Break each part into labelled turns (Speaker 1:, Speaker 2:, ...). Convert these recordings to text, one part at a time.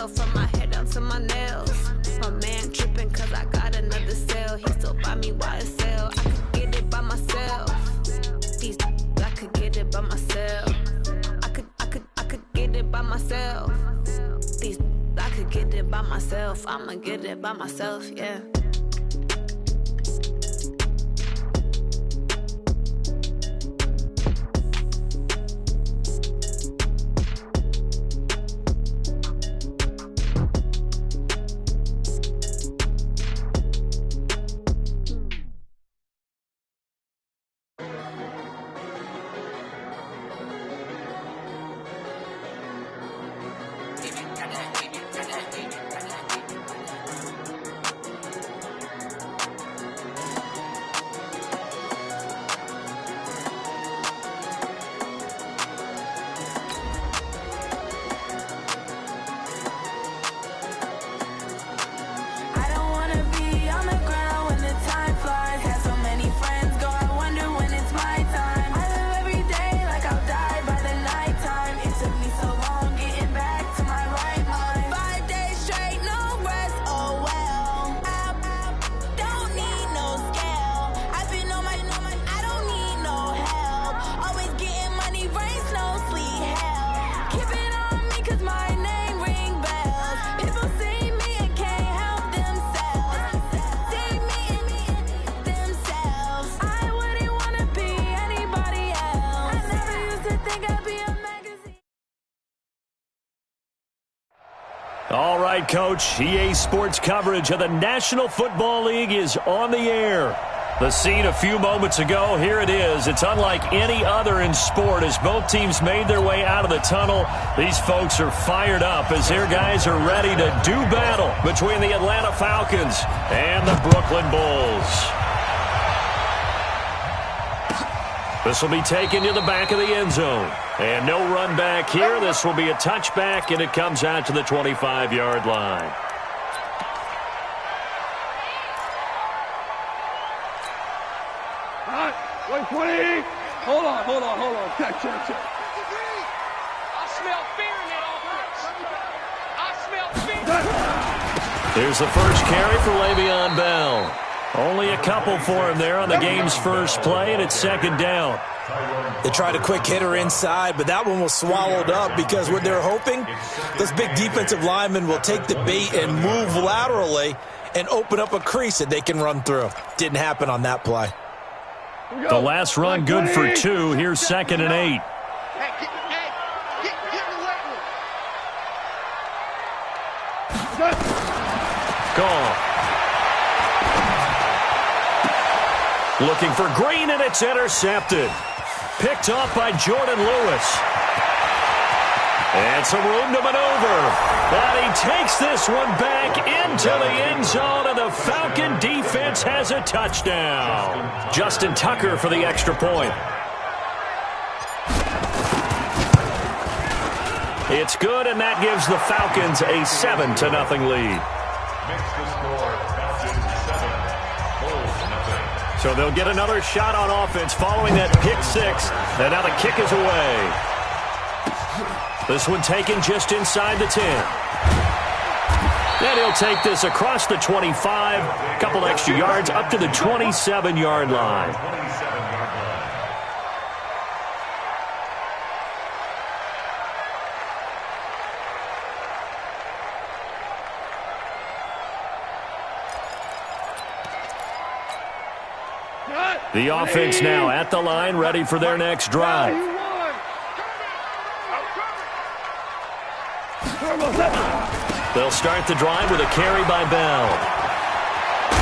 Speaker 1: myself, from my head down to my nails. My man tripping cause I got another sale. He still buy me YSL. I could get it by myself. These I could get it by myself. I could get it by myself. These I could get it by myself. I'ma get it by myself, yeah.
Speaker 2: All right, Coach. EA Sports coverage of the National Football League is on the air. The scene a few moments ago, here it is. It's unlike any other in sport as both teams made their way out of the tunnel. These folks are fired up as their guys are ready to do battle between the Atlanta Falcons and the Brooklyn Bulls. This will be taken to the back of the end zone. And no run back here. This will be a touchback, and it comes out to the 25-yard line.
Speaker 3: All right, wait, 20. Hold on. Check.
Speaker 4: I smell fear in that offense. I smell fear.
Speaker 2: Here's the first carry for Le'Veon Bell. Only a couple for him there on the game's first play, and it's second down.
Speaker 5: They tried a quick hitter inside, but that one was swallowed up because what they're hoping, those big defensive linemen will take the bait and move laterally and open up a crease that they can run through. Didn't happen on that play.
Speaker 2: The last run good for 2. Here's 2nd and 8. Gone. Looking for Green, and it's intercepted. Picked off by Jordan Lewis. And some room to maneuver. And he takes this one back into the end zone, and the Falcon defense has a touchdown. Justin Tucker for the extra point. It's good, and that gives the Falcons a 7-0 lead. So they'll get another shot on offense following that pick 6. And now the kick is away. This one taken just inside the 10. And he'll take this across the 25. A couple extra yards up to the 27-yard line. The offense now at the line, ready for their next drive. They'll start the drive with a carry by Bell.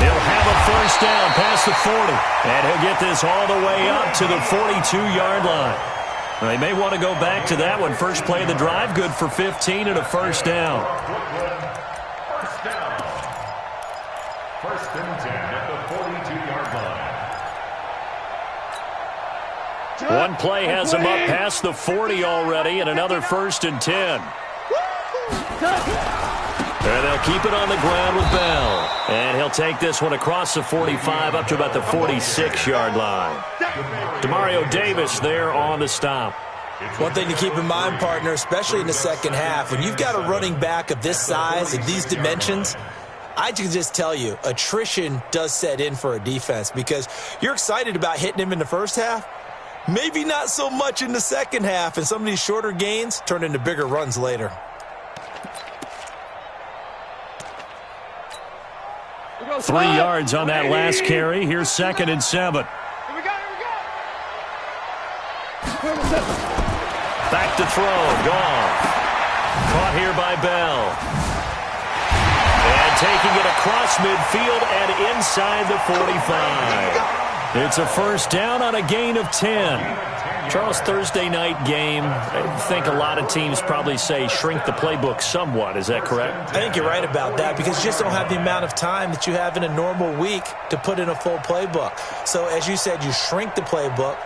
Speaker 2: He'll have a first down past the 40. And he'll get this all the way up to the 42-yard line. They may want to go back to that one. First play of the drive, good for 15 and a first down.
Speaker 6: First and 10 at the 42-yard line.
Speaker 2: One play has him up past the 40 already, and another 1st and 10. And they'll keep it on the ground with Bell. And he'll take this one across the 45 up to about the 46-yard line. Demario Davis there on the stop.
Speaker 5: One thing to keep in mind, partner, especially in the second half, when you've got a running back of this size and these dimensions, I can just tell you, attrition does set in for a defense because you're excited about hitting him in the first half. Maybe not so much in the second half, and some of these shorter gains turn into bigger runs later.
Speaker 3: Go,
Speaker 2: 3 yards on that last carry. Here's 2nd and 7.
Speaker 3: Here we go.
Speaker 2: Back to throw. Gone. Caught here by Bell. And taking it across midfield and inside the 45. It's a first down on a gain of 10. Charles, Thursday night game, I think a lot of teams probably say shrink the playbook somewhat. Is that correct?
Speaker 5: I think you're right about that because you just don't have the amount of time that you have in a normal week to put in a full playbook. So as you said, you shrink the playbook,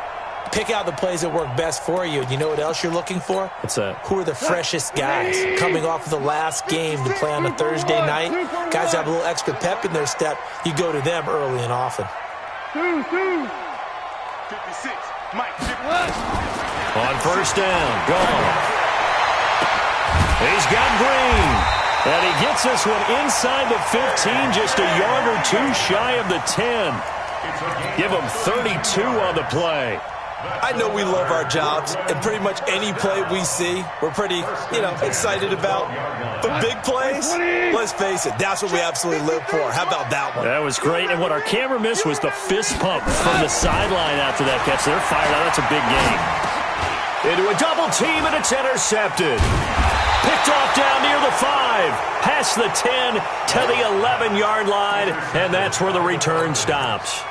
Speaker 5: pick out the plays that work best for you. You know what else you're looking for?
Speaker 2: What's that?
Speaker 5: Who are the freshest guys coming off of the last game to play on a Thursday night? Guys have a little extra pep in their step. You go to them early and often.
Speaker 3: 56. Mike, 51.
Speaker 2: On first down, gone. He's got Green. And he gets this one inside the 15, just a yard or two shy of the 10. Give him 32 on the play.
Speaker 5: I know we love our jobs, and pretty much any play we see, we're pretty, excited about. But big plays, let's face it, that's what we absolutely live for. How about that one?
Speaker 2: That was great. And what our camera missed was the fist pump from the sideline after that catch. They're fired out. That's a big game. Into a double team, and it's intercepted. Picked off down near the 5. Past the 10 to the 11-yard line, and that's where the return stops.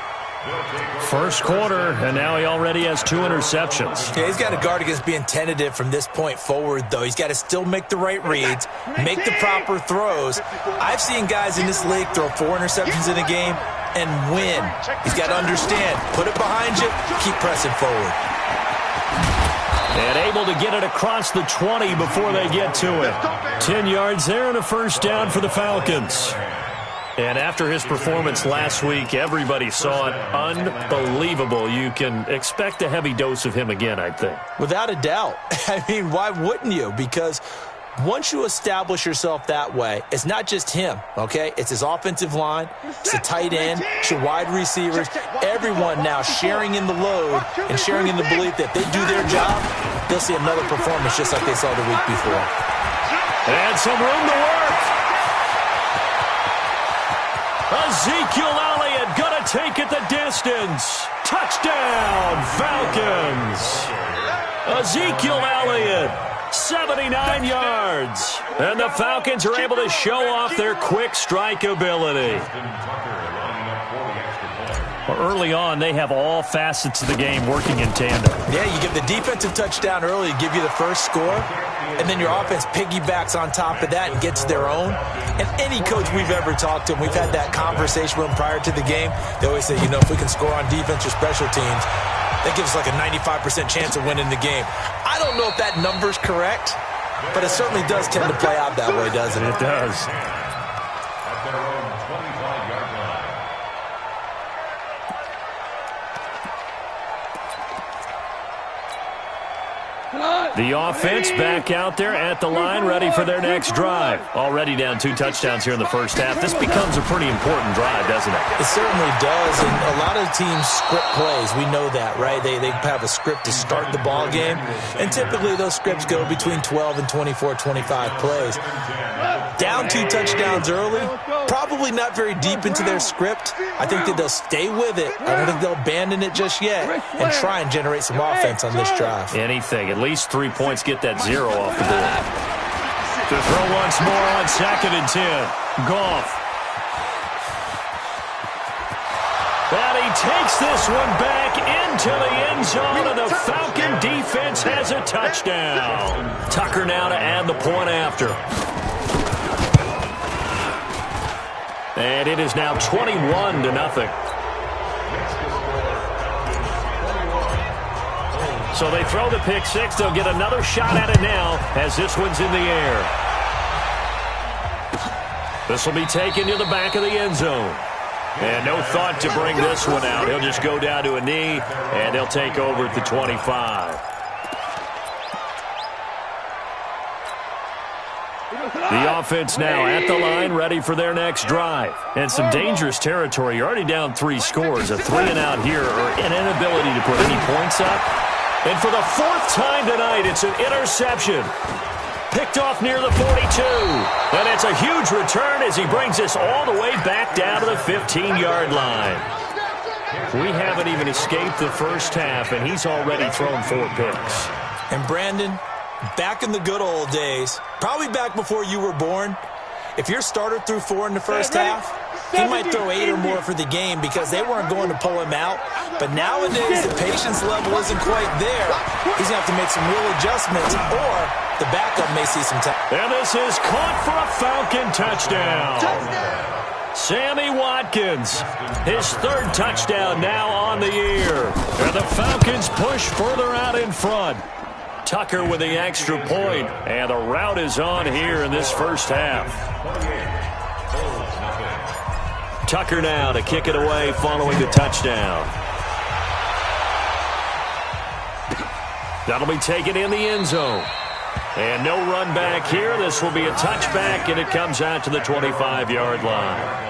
Speaker 2: First quarter, and now he already has 2 interceptions.
Speaker 5: Yeah, he's got to guard against being tentative from this point forward, though. He's got to still make the right reads, make the proper throws. I've seen guys in this league throw 4 interceptions in a game and win. He's got to understand, put it behind you, keep pressing forward.
Speaker 2: And able to get it across the 20 before they get to it. 10 yards there and a first down for the Falcons. And after his performance last week, everybody saw it. Unbelievable. You can expect a heavy dose of him again, I think.
Speaker 5: Without a doubt. I mean, why wouldn't you? Because once you establish yourself that way, it's not just him, okay? It's his offensive line, it's the tight end, it's your wide receivers, everyone now sharing in the load and sharing in the belief that they do their job, they'll see another performance just like they saw the week before.
Speaker 2: And some room to work. Ezekiel Elliott gonna take it the distance. Touchdown, Falcons. Ezekiel Elliott, 79 yards. And the Falcons are able to show off their quick strike ability. Early on, they have all facets of the game working in tandem.
Speaker 5: Yeah, you give the defensive touchdown early to give you the first score, and then your offense piggybacks on top of that and gets their own. And any coach we've ever talked to, and we've had that conversation with them prior to the game, they always say, if we can score on defense or special teams, that gives us like a 95% chance of winning the game. I don't know if that number's correct, but it certainly does tend to play out that way, doesn't it?
Speaker 2: It does. The offense back out there at the line, ready for their next drive. Already down 2 touchdowns here in the first half. This becomes a pretty important drive, doesn't it?
Speaker 5: It certainly does, and a lot of teams script plays. We know that, right? They have a script to start the ball game, and typically those scripts go between 12 and 24, 25 plays. Down 2 touchdowns early, probably not very deep into their script. I think that they'll stay with it. I don't think they'll abandon it just yet and try and generate some offense on this drive.
Speaker 2: Anything. At least 3 points, get that 0 off the board. To throw once more on 2nd and 10. Goff. And he takes this one back into the end zone, and the Falcon defense has a touchdown. Tucker now to add the point after. And it is now 21-0. So they throw the pick 6. They'll get another shot at it now as this one's in the air. This will be taken to the back of the end zone. And no thought to bring this one out. He'll just go down to a knee, and they'll take over at the 25. The offense now at the line, ready for their next drive. And some dangerous territory. You're already down 3 scores. A 3-and-out here or an inability to put any points up. And for the 4th time tonight, it's an interception. Picked off near the 42. And it's a huge return as he brings us all the way back down to the 15-yard line. We haven't even escaped the first half, and he's already thrown 4 picks.
Speaker 5: And Brandon, back in the good old days, probably back before you were born, if your starter threw 4 in the first half, he might throw 8 or more for the game because they weren't going to pull him out. But nowadays, the patience level isn't quite there. He's going to have to make some real adjustments, or the backup may see some time.
Speaker 2: And this is caught for a Falcon touchdown. Sammy Watkins, his 3rd touchdown now on the year. And the Falcons push further out in front. Tucker with the extra point, and the route is on here in this first half. Tucker now to kick it away following the touchdown. That'll be taken in the end zone. And no run back here. This will be a touchback, and it comes out to the 25-yard line.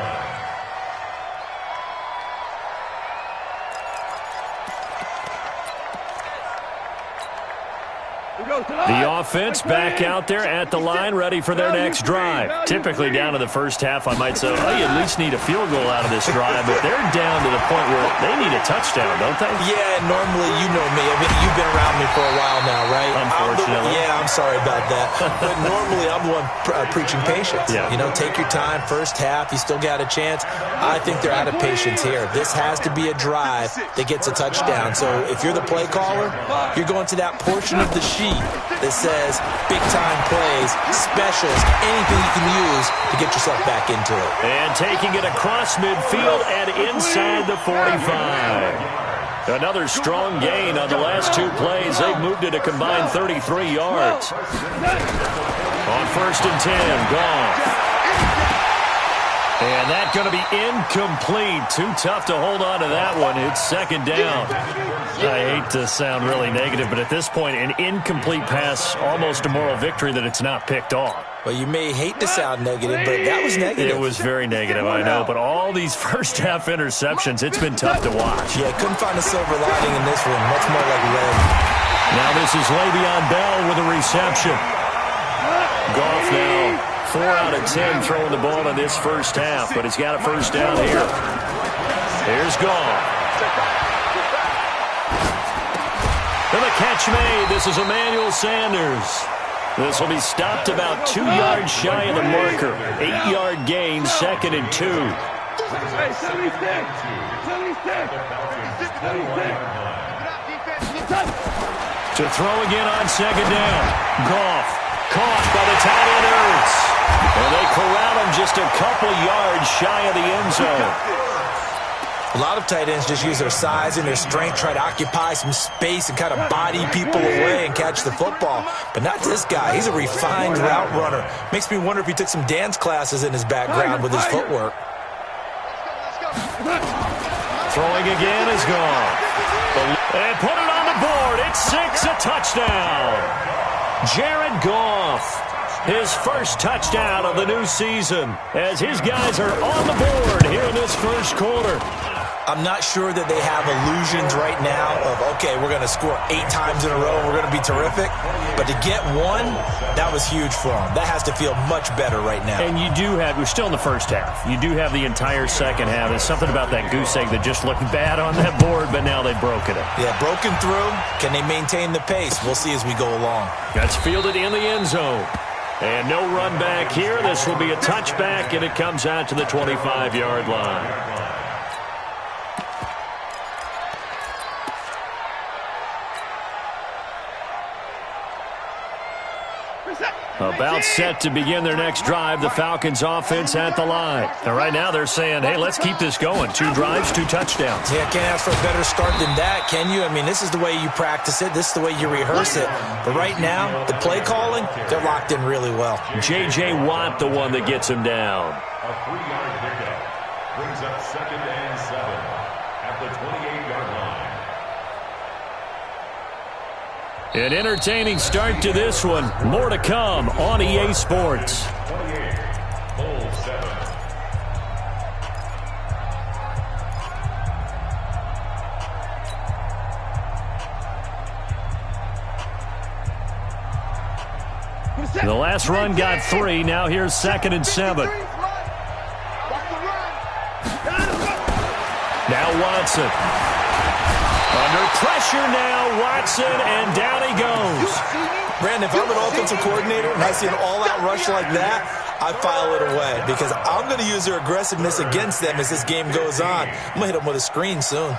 Speaker 2: The offense back out there at the line, ready for their next drive. Typically down to the first half, I might say, oh, you at least need a field goal out of this drive, but they're down to the point where they need a touchdown, don't they?
Speaker 5: Yeah, normally, you know me. I mean, you've been around me for a while now, right?
Speaker 2: Unfortunately.
Speaker 5: I'm sorry about that. But normally, I'm the one preaching patience.
Speaker 2: Yeah.
Speaker 5: You know, take your time, first half, you still got a chance. I think they're out of patience here. This has to be a drive that gets a touchdown. So if you're the play caller, you're going to that portion of the sheet that says big-time plays, specials, anything you can use to get yourself back into it.
Speaker 2: And taking it across midfield and inside the 45. Another strong gain on the last 2 plays. They've moved it a combined 33 yards. On 1st and 10, Goff. And that's going to be incomplete. Too tough to hold on to that one. It's 2nd down. I hate to sound really negative, but at this point, an incomplete pass, almost a moral victory that it's not picked off.
Speaker 5: Well, you may hate to sound negative, but that was negative.
Speaker 2: It was very negative, I know. But all these first-half interceptions, it's been tough to watch.
Speaker 5: Yeah, couldn't find a silver lining in this one. Much more like lead.
Speaker 2: Now this is Le'Veon Bell with a reception. Goff now 4 out of 10 throwing the ball in this first half, but he's got a first down here. Here's Goff. And the catch made. This is Emmanuel Sanders. This will be stopped about 2 yards shy of the marker. 8-yard gain, 2nd and 2. To throw again on 2nd down. Goff caught by the tight end Ertz. And they corral him just a couple yards shy of the end zone.
Speaker 5: A lot of tight ends just use their size and their strength, try to occupy some space and kind of body people away and catch the football. But not this guy. He's a refined route runner. Makes me wonder if he took some dance classes in his background with his footwork.
Speaker 2: Throwing again is gone. And put it on the board. It's 6, a touchdown. Jared Goff, his first touchdown of the new season, as his guys are on the board here in this first quarter.
Speaker 5: I'm not sure that they have illusions right now of, okay, we're going to score 8 times in a row and we're going to be terrific. But to get one, that was huge for them. That has to feel much better right now.
Speaker 2: And you do have, we're still in the first half. You do have the entire second half. There's something about that goose egg that just looked bad on that board, but now they've broken it.
Speaker 5: Yeah, broken through. Can they maintain the pace? We'll see as we go along.
Speaker 2: That's fielded in the end zone. And no run back here. This will be a touchback, and it comes out to the 25-yard line. About set to begin their next drive, the Falcons offense at the line. And right now they're saying, hey, let's keep this going. 2 drives, 2 touchdowns.
Speaker 5: Yeah, can't ask for a better start than that, can you? I mean, this is the way you practice it. This is the way you rehearse it. But right now, the play calling, they're locked in really well.
Speaker 2: J.J. Watt, the one that gets him down.
Speaker 6: A 3-yard pickup brings up 2nd and 7 at the 28-yard line.
Speaker 2: An entertaining start to this one. More to come on EA Sports.
Speaker 6: 28, Bull 7.
Speaker 2: The last run got 3. Now here's 2nd and 7. Now Watson. Under pressure now, Watson, and down he goes.
Speaker 5: Brandon, if I'm an offensive coordinator and I see an all-out rush like that, I file it away because I'm going to use their aggressiveness against them as this game goes on. I'm going to hit them with a screen soon.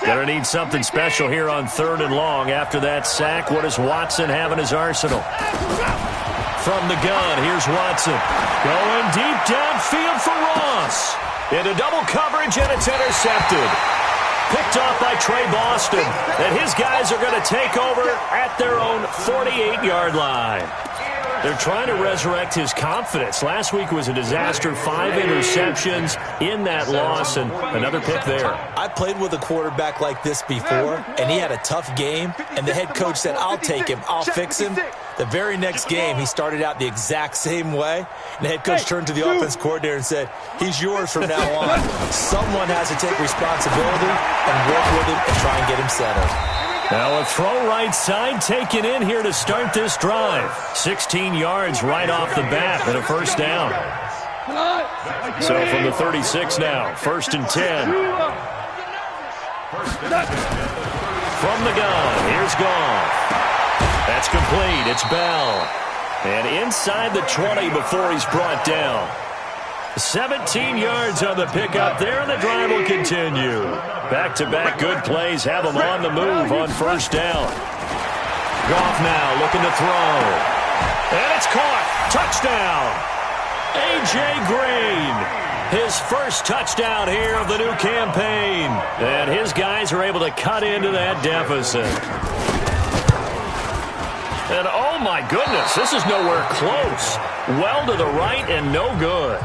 Speaker 2: Gonna need something special here on 3rd and long. After that sack, what does Watson have in his arsenal? From the gun, here's Watson. Going deep downfield for Ross. Into double coverage, and it's intercepted. Picked off by Trey Boston. And his guys are going to take over at their own 48-yard line. They're trying to resurrect his confidence. Last week was a disaster. 5 interceptions in that loss, and another pick there.
Speaker 5: I played with a quarterback like this before, and he had a tough game, and the head coach said, I'll take him, I'll fix him. The very next game, he started out the exact same way, and the head coach turned to the offense coordinator and said, he's yours from now on. Someone has to take responsibility and work with him and try and get him settled.
Speaker 2: Now a throw right side taken in here to start this drive. 16 yards right off the bat and a first down. So from the 36 now, 1st and 10. From the gun, here's Goff. That's complete, it's Bell. And inside the 20 before he's brought down. 17 yards on the pickup there, and the drive will continue. Back-to-back good plays have him on the move on 1st down. Goff now looking to throw. And it's caught. Touchdown. A.J. Green. His first touchdown here of the new campaign. And his guys are able to cut into that deficit. And oh my goodness, this is nowhere close. Well to the right and no good.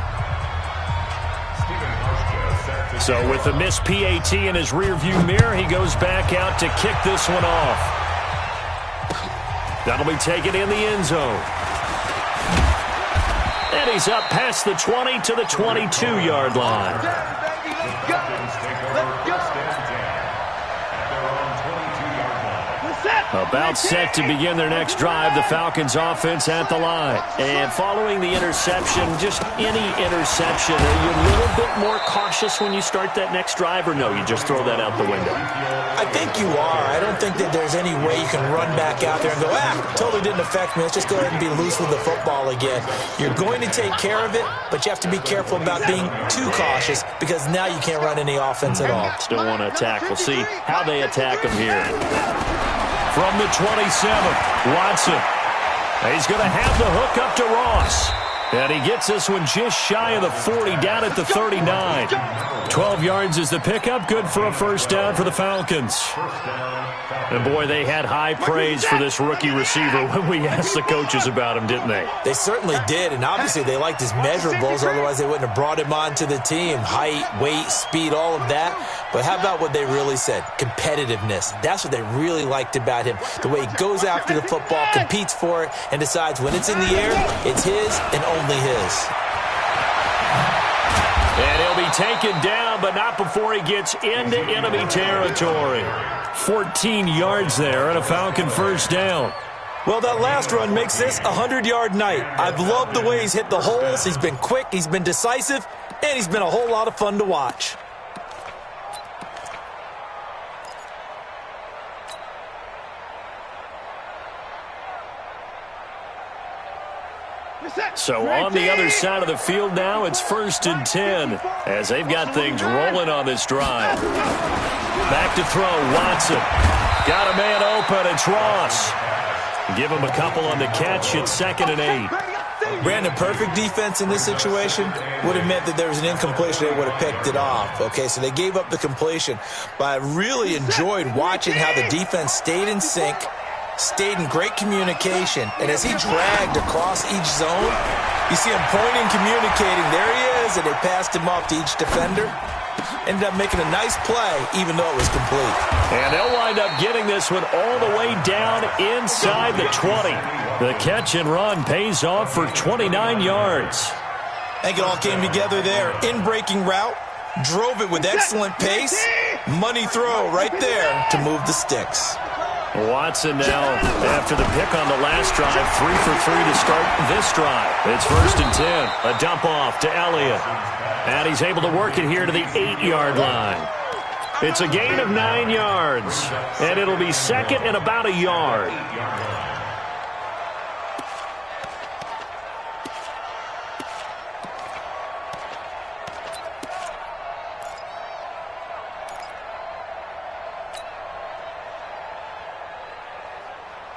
Speaker 2: So with the missed PAT in his rearview mirror, he goes back out to kick this one off. That'll be taken in the end zone. And he's up past the 20 to the 22-yard line. About set to begin their next drive, the Falcons offense at the line. And following the interception, just any interception, are you a little bit more cautious when you start that next drive, or no, you just throw that out the window?
Speaker 5: I think you are. I don't think that there's any way you can run back out there and go, totally didn't affect me. Let's just go ahead and be loose with the football again. You're going to take care of it, but you have to be careful about being too cautious because now you can't run any offense at all.
Speaker 2: Still want to attack. We'll see how they attack him here. From the 27, Watson. He's going to have the hook up to Ross. And he gets this one just shy of the 40, down at the 39. 12 yards is the pickup. Good for a first down for the Falcons. And, boy, they had high praise for this rookie receiver when we asked the coaches about him, didn't they?
Speaker 5: They certainly did, and obviously they liked his measurables. Otherwise, they wouldn't have brought him onto the team. Height, weight, speed, all of that. But how about what they really said? Competitiveness. That's what they really liked about him. The way he goes after the football, competes for it, and decides when it's in the air, it's his and only his.
Speaker 2: And he'll be taken down, but not before he gets into enemy territory. 14 yards there and a Falcon first down.
Speaker 5: Well, that last run makes this a 100-yard night. I've loved the way he's hit the holes. He's been quick, he's been decisive, and he's been a whole lot of fun to watch.
Speaker 2: So on the other side of the field now, it's 1st and 10 as they've got things rolling on this drive. Back to throw, Watson. Got a man open, it's Ross. Give him a couple on the catch, it's 2nd and 8.
Speaker 5: Brandon, perfect defense in this situation would have meant that there was an incompletion. They would have picked it off. Okay, so they gave up the completion. But I really enjoyed watching how the defense stayed in sync, stayed in great communication, and as he dragged across each zone, you see him pointing, communicating. There he is, and they passed him off to each defender. Ended up making a nice play, even though it was complete.
Speaker 2: And they'll wind up getting this one all the way down inside the 20. The catch and run pays off for 29 yards.
Speaker 5: I think it all came together there. In-breaking route, drove it with excellent pace. Money throw right there to move the sticks.
Speaker 2: Watson now, after the pick on the last drive, 3 for 3 to start this drive. It's 1st and 10. A dump off to Elliott. And he's able to work it here to the 8-yard line. It's a gain of 9 yards. And it'll be second and about a yard.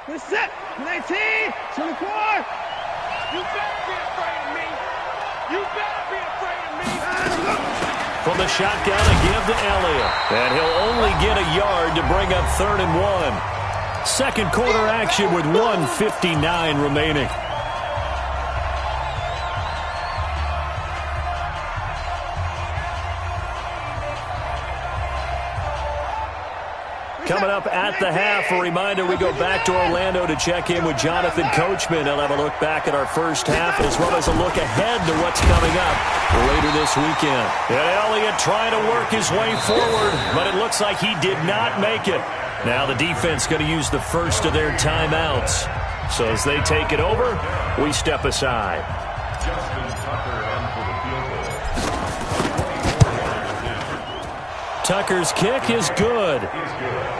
Speaker 3: We're set. 19, 24.
Speaker 4: You better be afraid of me. You better be afraid of me.
Speaker 2: From the shotgun, a give to Elliott. And he'll only get a yard to bring up 3rd and 1. Second quarter action with 1:59 remaining. Coming up at the half, a reminder, we go back to Orlando to check in with Jonathan Coachman. He'll have a look back at our first half as well as a look ahead to what's coming up later this weekend. And Elliott trying to work his way forward, but it looks like he did not make it. Now the defense going to use the first of their timeouts. So as they take it over, we step aside. Tucker's kick is good,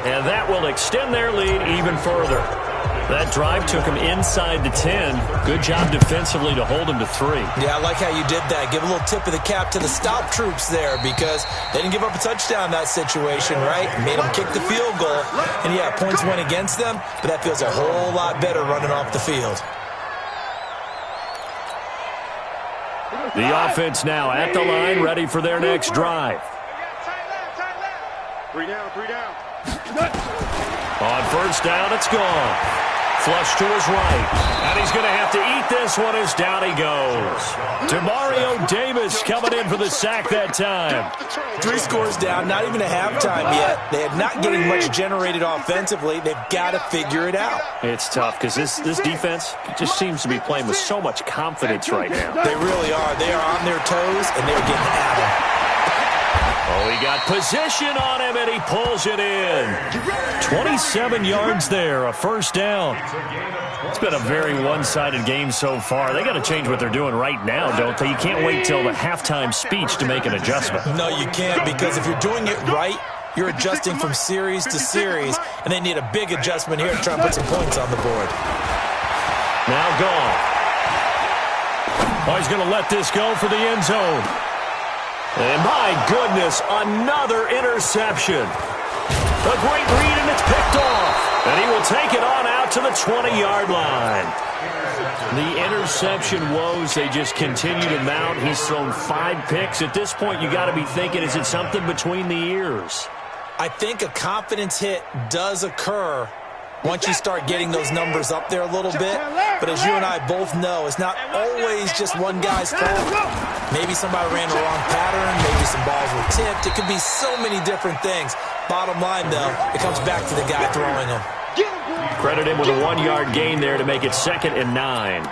Speaker 2: and that will extend their lead even further. That drive took him inside the 10. Good job defensively to hold him to 3.
Speaker 5: Yeah, I like how you did that. Give a little tip of the cap to the stop troops there because they didn't give up a touchdown in that situation, right? Made them kick the field goal. And, yeah, points went against them, but that feels a whole lot better running off the field.
Speaker 2: The offense now at the line, ready for their next drive.
Speaker 4: 3 down, 3 down.
Speaker 2: On first down, it's gone. Flush to his right. And he's going to have to eat this one as down he goes. Demario Davis coming in for the sack that time.
Speaker 5: 3 scores down, not even a halftime yet. They are not getting much generated offensively. They've got to figure it out.
Speaker 2: It's tough because this defense just seems to be playing with so much confidence right now.
Speaker 5: They really are. They are on their toes, and they're getting at them.
Speaker 2: Oh, he got position on him, and he pulls it in. 27 yards there, a first down. It's been a very one-sided game so far. They got to change what they're doing right now, don't they? You can't wait till the halftime speech to make an adjustment.
Speaker 5: No, you can't, because if you're doing it right, you're adjusting from series to series, and they need a big adjustment here to try and put some points on the board.
Speaker 2: Now gone. Oh, he's going to let this go for the end zone. And my goodness, another interception. A great read, and it's picked off. And he will take it on out to the 20-yard line. The interception woes, they just continue to mount. He's thrown 5 picks. At this point, you got to be thinking, is it something between the ears?
Speaker 5: I think a confidence hit does occur once you start getting those numbers up there a little bit. But as you and I both know, it's not always just one guy's fault. Maybe somebody ran the wrong pattern. Maybe some balls were tipped. It could be so many different things. Bottom line, though, it comes back to the guy throwing them.
Speaker 2: Credit him with a 1-yard gain there to make it 2nd and 9.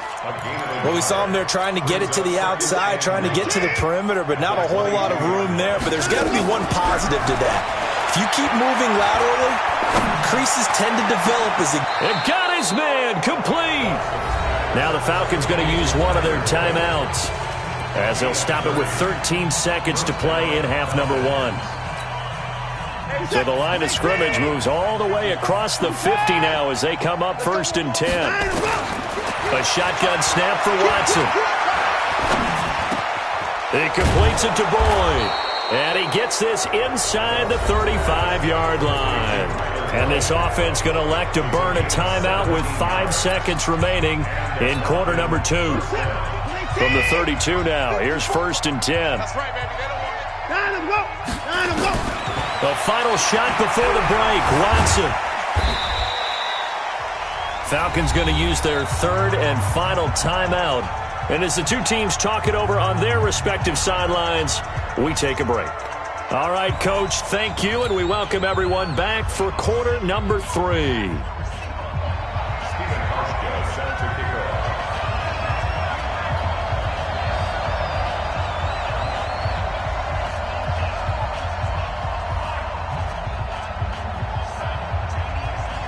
Speaker 5: Well, we saw him there trying to get it to the outside, trying to get to the perimeter, but not a whole lot of room there. But there's got to be one positive to that. If you keep moving laterally, creases tend to develop as
Speaker 2: it got his man complete. Now the Falcons going to use one of their timeouts as they'll stop it with 13 seconds to play in half number 1. So the line of scrimmage moves all the way across the 50 now as they come up 1st and 10. A shotgun snap for Watson. He completes it to Boyd. And he gets this inside the 35-yard line. And this offense going to elect to burn a timeout with 5 seconds remaining in quarter number 2. From the 32 now, here's 1st and 10. The final shot before the break, Watson. Falcons going to use their 3rd and final timeout. And as the two teams talk it over on their respective sidelines, we take a break. All right, Coach, thank you, and we welcome everyone back for quarter number 3.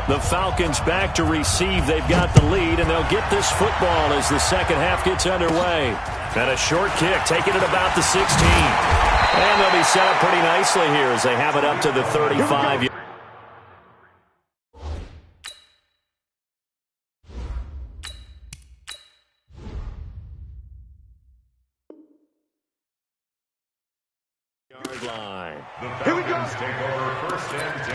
Speaker 2: The Falcons back to receive. They've got the lead, and they'll get this football as the second half gets underway. And a short kick, taking it about the 16. And they'll be set up pretty nicely here as they have it up to the 35. Yard line.
Speaker 6: The Falcons take over first and 10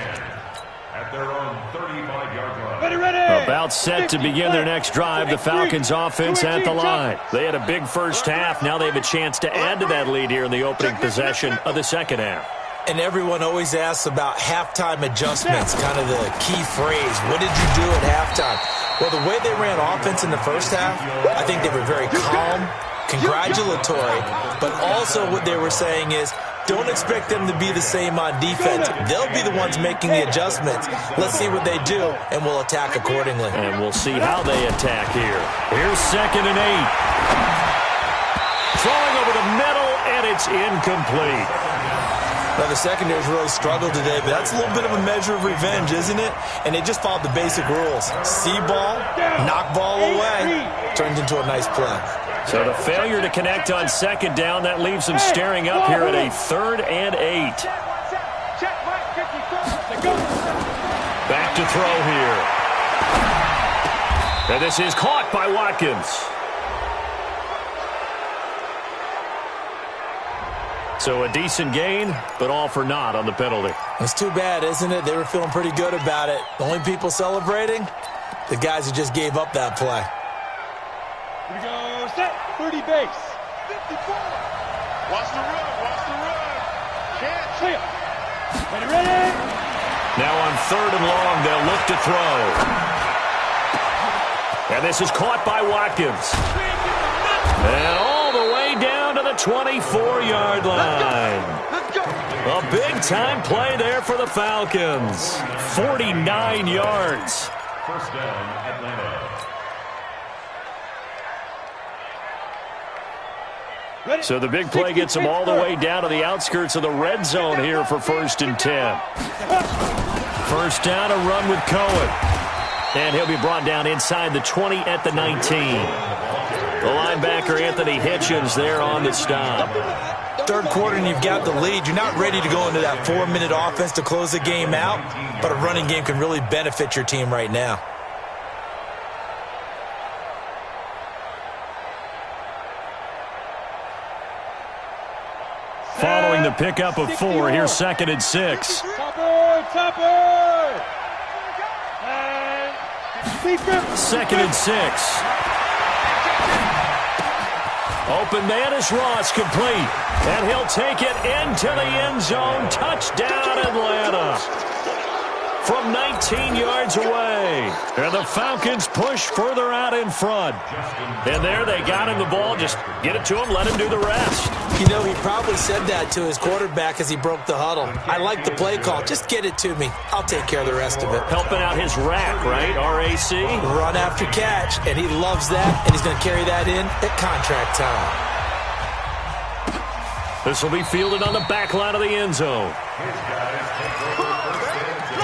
Speaker 6: at their own 35-yard line.
Speaker 3: Ready.
Speaker 2: About set to begin their next drive, the Falcons offense at the line. They had a big first half. Now they have a chance to add to that lead here in the opening possession of the second half.
Speaker 5: And everyone always asks about halftime adjustments, kind of the key phrase. What did you do at halftime? Well, the way they ran offense in the first half, I think they were very calm, congratulatory, but also what they were saying is, don't expect them to be the same on defense. They'll be the ones making the adjustments. Let's see what they do, and we'll attack accordingly.
Speaker 2: And we'll see how they attack here. Here's 2nd and 8. Throwing over the middle, and it's incomplete.
Speaker 5: Now, the secondary's really struggled today, but that's a little bit of a measure of revenge, isn't it? And they just followed the basic rules. See ball, knock ball away. Turns into a nice play.
Speaker 2: So the failure to connect on 2nd down, that leaves them staring up here at a 3rd and 8. Back to throw here. And this is caught by Watkins. So a decent gain, but all for naught on the penalty.
Speaker 5: It's too bad, isn't it? They were feeling pretty good about it. The only people celebrating, the guys who just gave up that play.
Speaker 3: Here we go. Set. 30 base. 54.
Speaker 4: Watch the run. Can't.
Speaker 3: Clear. Ready.
Speaker 2: Now on 3rd and long, they'll look to throw. And this is caught by Watkins. And all the way down to the 24-yard line.
Speaker 3: Let's go.
Speaker 2: A big-time play there for the Falcons. 49 yards.
Speaker 6: First down, Atlanta.
Speaker 2: So the big play gets them all the way down to the outskirts of the red zone here for 1st and 10. First down, a run with Cohen. And he'll be brought down inside the 20 at the 19. The linebacker, Anthony Hitchens, there on the stop.
Speaker 5: 3rd quarter and you've got the lead. You're not ready to go into that 4-minute offense to close the game out, but a running game can really benefit your team right now.
Speaker 2: Following the pickup of 4, here's 2nd and 6.
Speaker 3: Topper. And
Speaker 2: 2nd and 6. Open man is Ross, complete. And he'll take it into the end zone. Touchdown, Atlanta. From 19 yards away. And the Falcons push further out in front. And there they got him the ball. Just get it to him, let him do the rest.
Speaker 5: You know, he probably said that to his quarterback as he broke the huddle. I like the play call. Just get it to me. I'll take care of the rest of it.
Speaker 2: Helping out his rack, right? RAC.
Speaker 5: Run after catch, and he loves that, and he's going to carry that in at contract time.
Speaker 2: This will be fielded on the back line of the end zone.
Speaker 6: His guys take over first and 10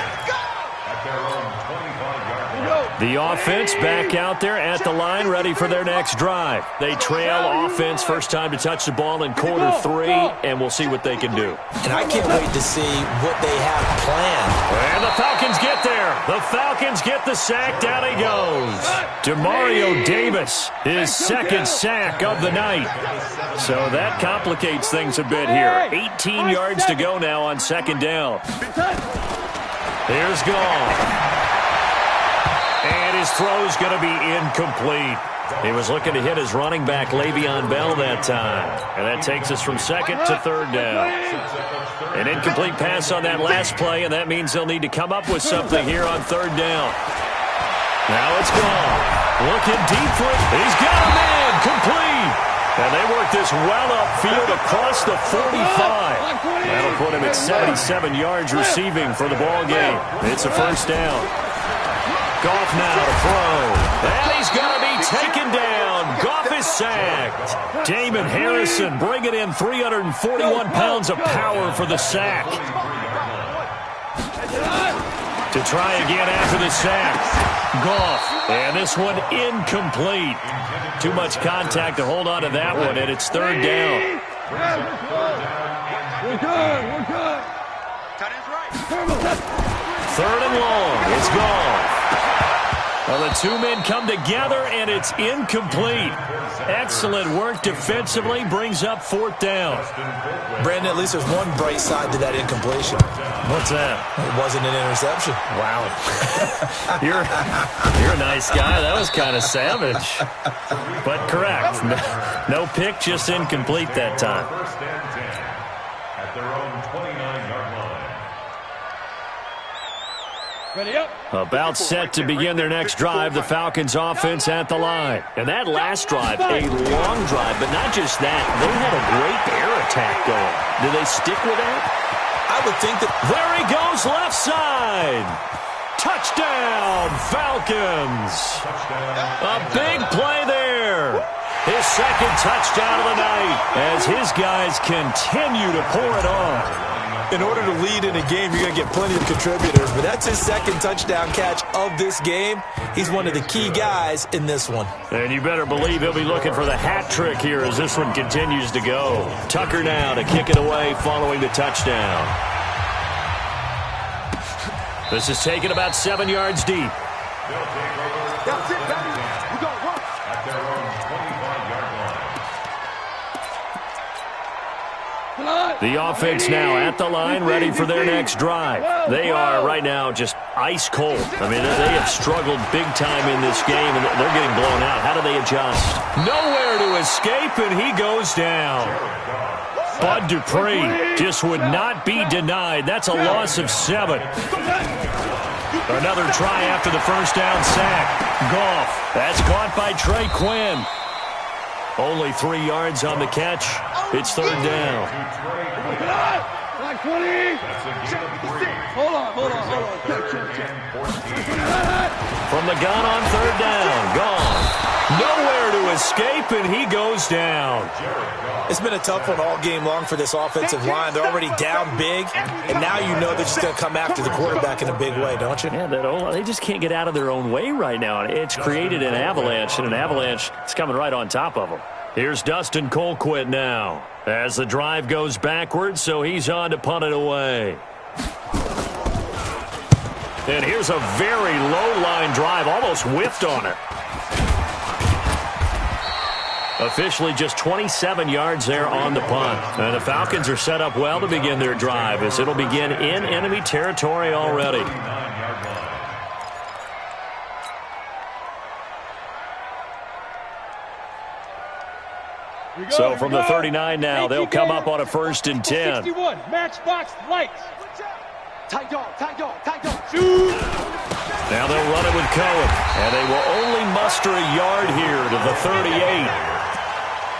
Speaker 6: at their own 25-yard line.
Speaker 2: The offense back out there at the line, ready for their next drive. They trail offense, first time to touch the ball in quarter 3, and we'll see what they can do.
Speaker 5: And I can't wait to see what they have planned.
Speaker 2: And the Falcons get there. The Falcons get the sack. Down he goes. DeMario Davis, his 2nd sack of the night. So that complicates things a bit here. 18 yards to go now on 2nd down. Here's Gall. And his throw's going to be incomplete. He was looking to hit his running back, Le'Veon Bell, that time. And that takes us from 2nd to 3rd down. An incomplete pass on that last play, and that means they'll need to come up with something here on 3rd down. Now it's Gall. Looking deep for it. He's got a man. Complete. And they work this well upfield across the 45. That'll put him at 77 yards receiving for the ball game. It's a first down. Goff now to throw. And he's going to be taken down. Goff is sacked. Damon Harrison bringing in 341 pounds of power for the sack. To try again after the sack. Goff. And this one incomplete. Too much contact to hold on to that one, and it's third down.
Speaker 3: We're good.
Speaker 2: Third and long. It's gone. Well, the two men come together, and it's incomplete. Excellent work defensively. Brings up fourth down.
Speaker 5: Brandon, at least there's one bright side to that incompletion.
Speaker 2: What's that?
Speaker 5: It wasn't an interception.
Speaker 2: Wow. You're a nice guy. That was kind of savage. But correct. No pick, just incomplete that time.
Speaker 6: First and 10 at their own 29-yard line.
Speaker 3: Ready up.
Speaker 2: About set to begin their next drive, the Falcons offense at the line. And that last drive, a long drive, but not just that. They had a great air attack going. Do they stick with that?
Speaker 5: I would think that.
Speaker 2: There he goes, left side. Touchdown, Falcons. A big play there. His second touchdown of the night as his guys continue to pour it on.
Speaker 5: In order to lead in a game, you're going to get plenty of contributors, but that's his second touchdown catch of this game. He's one of the key guys in this one.
Speaker 2: And you better believe he'll be looking for the hat trick here as this one continues to go. Tucker now to kick it away following the touchdown. This is taken about 7 yards deep.
Speaker 6: They'll take over.
Speaker 3: That's it, baby. We got work.
Speaker 6: At their own 25-yard line.
Speaker 2: The offense now at the line, ready for their next drive. They are right now just ice cold. I mean, they have struggled big time in this game, and they're getting blown out. How do they adjust? Nowhere to escape, and he goes down. Bud Dupree just would not be denied. That's a loss of 7. Another try after the first down sack. Goff. That's caught by Trey Quinn. Only 3 yards on the catch. It's third down.
Speaker 3: Like 20. Hold on.
Speaker 2: From the gun on third down. Gone. Nowhere to escape, and he goes down.
Speaker 5: It's been a tough one all game long for this offensive line. They're already down big, and now you know they're just going to come after the quarterback in a big way, don't you?
Speaker 2: Yeah, they just can't get out of their own way right now. It's created an avalanche, and an avalanche is coming right on top of them. Here's Dustin Colquitt now as the drive goes backwards, so he's on to punt it away. And here's a very low-line drive, almost whiffed on it. Officially just 27 yards there on the punt. And the Falcons are set up well to begin their drive as it'll begin in enemy territory already. So from the 39 now, they'll come up on a 1st and 10.
Speaker 3: 61, matchbox lights. Tight dog. Shoot.
Speaker 2: Now they'll run it with Cohen. And they will only muster a yard here to the 38.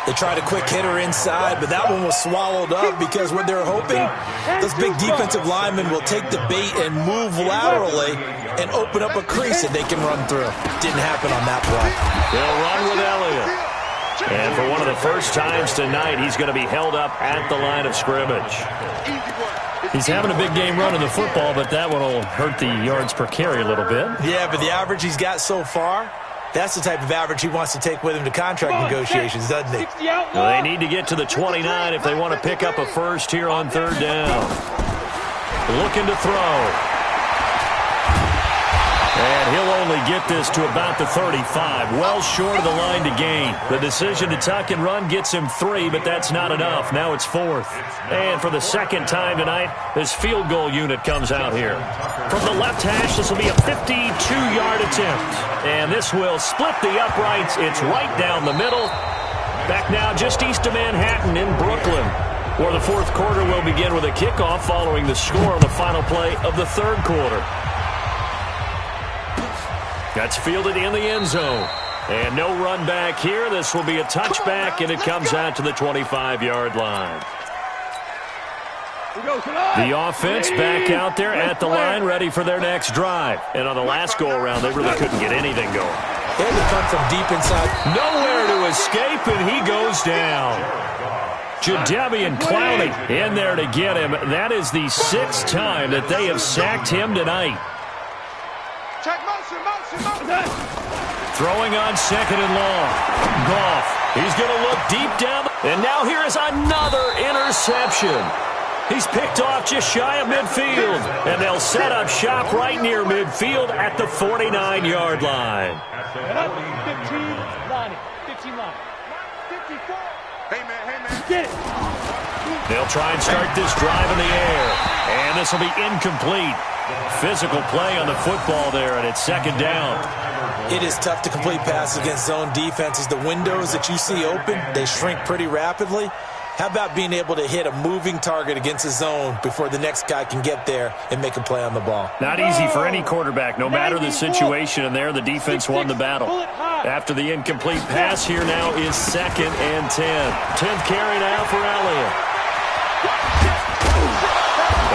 Speaker 5: They tried a quick hitter inside, but that one was swallowed up because what they're hoping, those big defensive linemen will take the bait and move laterally and open up a crease that they can run through. Didn't happen on that play.
Speaker 2: They'll run with Elliott. And for one of the first times tonight, he's going to be held up at the line of scrimmage. He's having a big game running the football, but that one will hurt the yards per carry a little bit.
Speaker 5: Yeah, but the average he's got so far, that's the type of average he wants to take with him to contract negotiations, doesn't he?
Speaker 2: Well, they need to get to the 29 if they want to pick up a first here on third down. Looking to throw. And he'll only get this to about the 35, well short of the line to gain. The decision to tuck and run gets him 3, but that's not enough. Now it's 4th. And for the second time tonight, this field goal unit comes out here. From the left hash, this will be a 52-yard attempt. And this will split the uprights. It's right down the middle. Back now just east of Manhattan in Brooklyn, where the fourth quarter will begin with a kickoff following the score on the final play of the third quarter. That's fielded in the end zone. And no run back here. This will be a touchback, and it comes out to the 25-yard line. The offense back out there at the line, ready for their next drive. And on the last go-around, they really couldn't get anything going.
Speaker 5: They had to come from deep inside.
Speaker 2: Nowhere to escape, and he goes down. Jadeveon Clowney in there to get him. That is the 6th time that they have sacked him tonight. Throwing on 2nd and long. Goff. He's going to look deep down. And now here is another interception. He's picked off just shy of midfield. And they'll set up shop right near midfield at the 49-yard line.
Speaker 3: 15 line. 54. Hey, man. Get it.
Speaker 2: They'll try and start this drive in the air. And this will be incomplete. Physical play on the football there, and it's 2nd down.
Speaker 5: It is tough to complete passes against zone defenses. The windows that you see open, they shrink pretty rapidly. How about being able to hit a moving target against a zone before the next guy can get there and make a play on the ball?
Speaker 2: Not easy for any quarterback, no matter the situation. And there, the defense won the battle. After the incomplete pass, here now is 2nd and 10. 10th carry now for Elliott.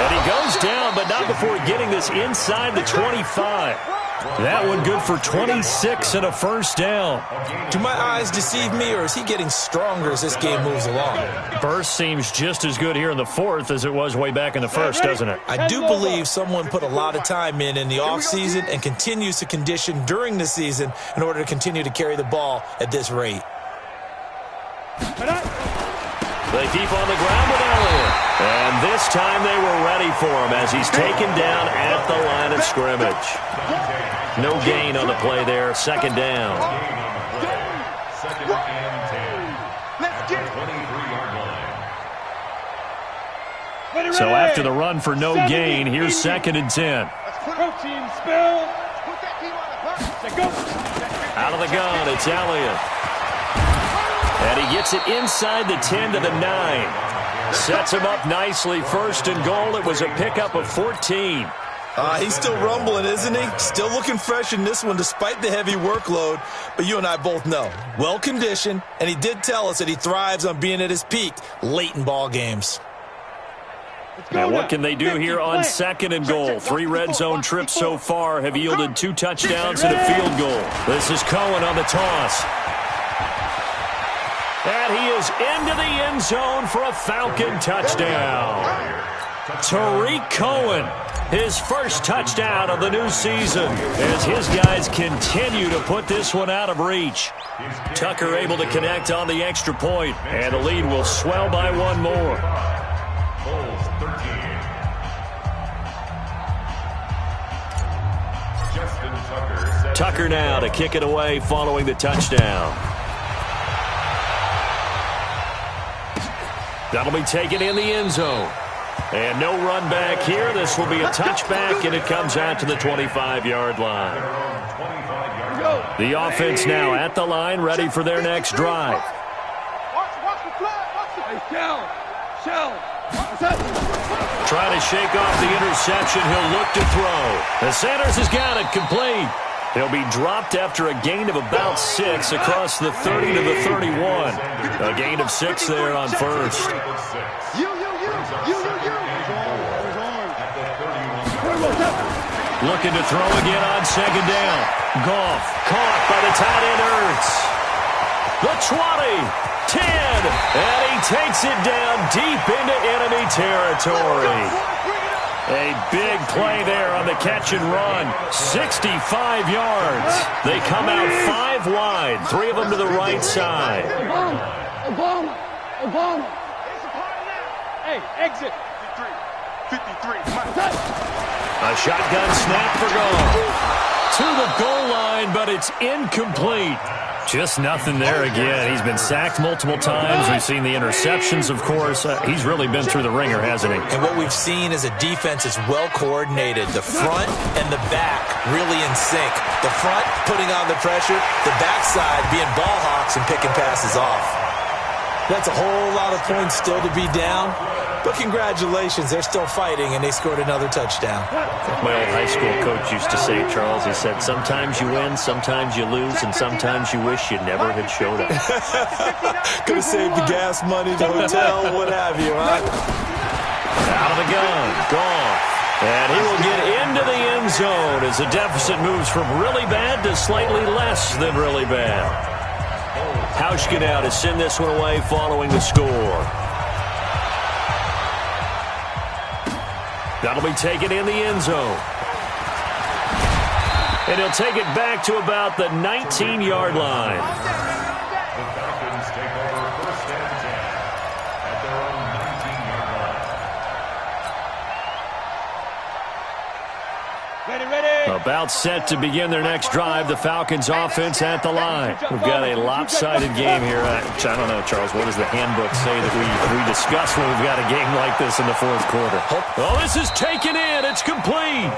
Speaker 2: And he goes down, but not before getting this inside the 25. That one good for 26 and a first down.
Speaker 5: Do my eyes deceive me, or is he getting stronger as this game moves along?
Speaker 2: Burst seems just as good here in the 4th as it was way back in the 1st, doesn't it?
Speaker 5: I do believe someone put a lot of time in the offseason and continues to condition during the season in order to continue to carry the ball at this rate.
Speaker 2: They keep on the ground with Elliott. And this time they were ready for him as he's taken down at the line of scrimmage. No gain on the play there. 2nd down.
Speaker 6: 2nd and 10. At the 23-yard line.
Speaker 2: So after the run for no gain, here's 2nd and 10. Out of the gun, it's Elliott. And he gets it inside the 10 to the 9. Sets him up nicely. 1st and goal. It was a pickup of 14.
Speaker 5: He's still rumbling, isn't he? Still looking fresh in this one despite the heavy workload. But you and I both know, well-conditioned, and he did tell us that he thrives on being at his peak late in ball games.
Speaker 2: Now what can they do here on 2nd and goal? 3 red zone trips so far have yielded 2 touchdowns and a field goal. This is Cohen on the toss. And he is into the end zone for a Falcon touchdown. Tariq Cohen, his first touchdown of the new season as his guys continue to put this one out of reach. Tucker able to connect on the extra point, and the lead will swell by 1 more. Tucker now to kick it away following the touchdown. That'll be taken in the end zone. And no run back here. This will be a touchback, and it comes out to the 25-yard line. The offense now at the line, ready for their next drive. Trying to shake off the interception. He'll look to throw. And Sanders has got it complete. He'll be dropped after a gain of about 6 across the 30 to the 31. A gain of 6 there on 1st. Looking to throw again on 2nd down. Goff caught by the tight end Ertz. The 20, 10, and he takes it down deep into enemy territory. A big play there on the catch and run. 65 yards. They come out 5 wide. 3 of them to the right side.
Speaker 3: Obama. Hey, exit. 53.
Speaker 2: A shotgun snap for Goff. To the goal line, but it's incomplete. Just nothing there again. He's been sacked multiple times. We've seen the interceptions, of course. He's really been through the ringer, hasn't he?
Speaker 5: And what we've seen is a defense that's well-coordinated. The front and the back really in sync. The front putting on the pressure, the backside being ball hawks and picking passes off. That's a whole lot of points still to be down. But congratulations, they're still fighting, and they scored another touchdown.
Speaker 2: My old high school coach used to say, Charles, he said, sometimes you win, sometimes you lose, and sometimes you wish you never had showed up.
Speaker 5: Could have saved the gas money, the hotel, what have you, huh?
Speaker 2: Out of the gun, gone. And he will get into the end zone as the deficit moves from really bad to slightly less than really bad. Hauschka now to send this one away following the score. That'll be taken in the end zone. And he'll take it back to about the 19-yard line.
Speaker 6: The Falcons take over first and 10 at their own 19-yard line.
Speaker 3: Ready.
Speaker 2: About set to begin their next drive. The Falcons offense at the line. We've got a lopsided game here. I don't know, Charles, what does the handbook say that we discuss when we've got a game like this in the fourth quarter? Oh, this is taken in. It's complete.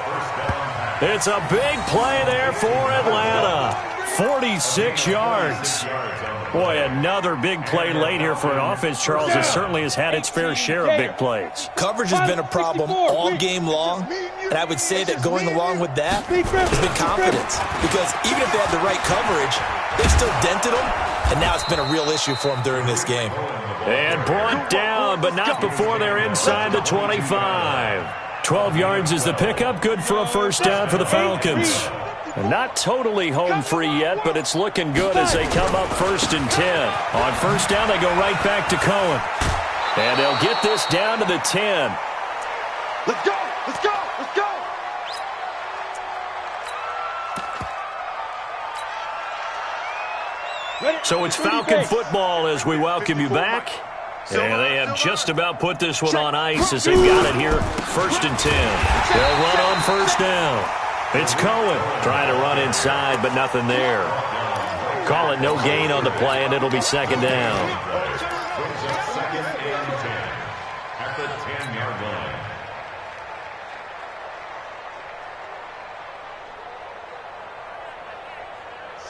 Speaker 2: It's a big play there for Atlanta. 46 yards. Boy, another big play late here for an offense, Charles, that certainly has had its fair share of big plays.
Speaker 5: Coverage has been a problem all game long, and I would say that going along with that has been confidence. Because even if they had the right coverage, they still dented them, and now it's been a real issue for them during this game.
Speaker 2: And brought down, but not before they're inside the 25. 12 yards is the pickup, good for a first down for the Falcons. And not totally home free yet, but it's looking good as they come up first and 10. On first down, they go right back to Cohen. And they'll get this down to the 10.
Speaker 4: Let's go! Let's go! Let's go!
Speaker 2: So it's Falcon football as we welcome you back. And they have just about put this one on ice as they've got it here, first and 10. They'll run on first down. It's Cohen trying to run inside, but nothing there. Call it no gain on the play, and it'll be second down.
Speaker 6: Second and 10 at the 10-yard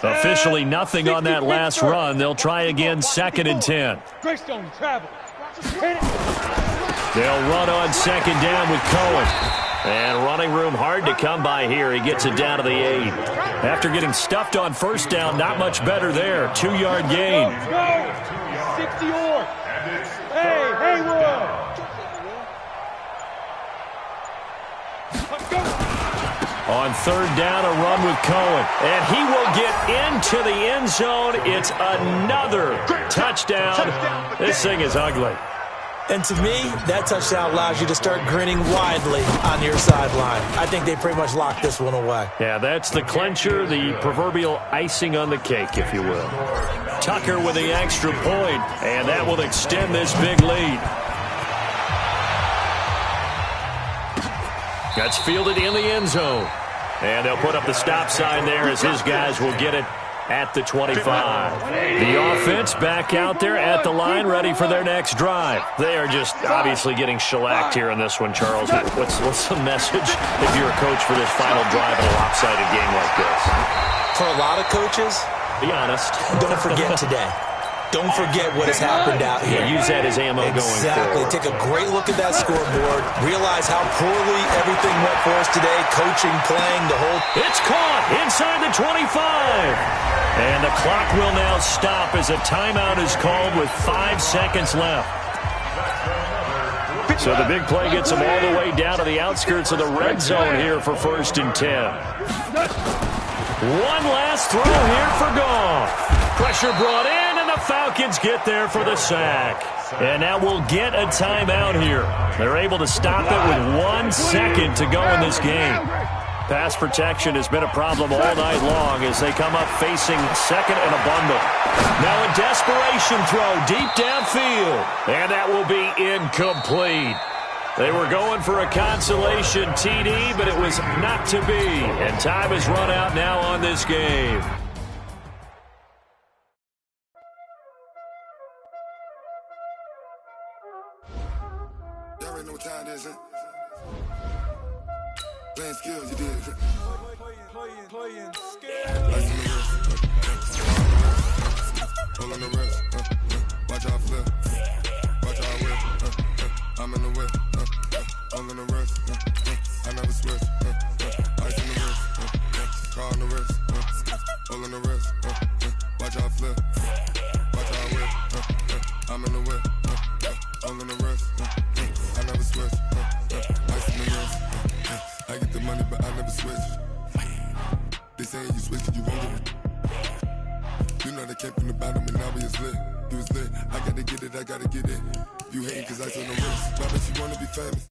Speaker 6: line.
Speaker 2: Officially nothing on that last run. They'll try again, second and 10.
Speaker 3: Greystone travel.
Speaker 2: They'll run on second down with Cohen. And running room hard to come by here. He gets it down to the 8. After getting stuffed on first down, not much better there. 2-yard gain.
Speaker 3: Let's go. 60 or. Hey, Haywood. Let's go.
Speaker 2: On third down, a run with Cohen. And he will get into the end zone. It's another touchdown. This thing is ugly.
Speaker 5: And to me, that touchdown allows you to start grinning widely on your sideline. I think they pretty much locked this one away.
Speaker 2: Yeah, that's the clincher, the proverbial icing on the cake, if you will. Tucker with the extra point, and that will extend this big lead. That's fielded in the end zone. And they'll put up the stop sign there as his guys will get it at the 25. The offense back out there at the line, ready for their next drive. They are just obviously getting shellacked here in this one, Charles. What's the message if you're a coach for this final drive in a lopsided game like this?
Speaker 5: For a lot of coaches,
Speaker 2: be honest.
Speaker 5: Don't forget today. Don't forget what has happened out here.
Speaker 2: Yeah, use that as ammo going forward.
Speaker 5: Exactly. Take a great look at that scoreboard. Realize how poorly everything went for us today. Coaching, playing, the whole...
Speaker 2: It's caught inside the 25. And the clock will now stop as a timeout is called with 5 seconds left. So the big play gets them all the way down to the outskirts of the red zone here for first and 10. One last throw here for Goff. Pressure brought in, and the Falcons get there for the sack. And now we'll get a timeout here. They're able to stop it with 1 second to go in this game. Pass protection has been a problem all night long as they come up facing second and a bundle. Now a desperation throw deep downfield, and that will be incomplete. They were going for a consolation TD, but it was not to be. And time has run out now on this game.
Speaker 7: You already know what time it is, huh? Playing skills, you did. Playing skills. Hold on the rest. Watch out flip. Watch out whip. I'm in the I was lit. You was lit. I gotta get it, I gotta get it. You hating cause I took no risks. Now that you wanna be famous.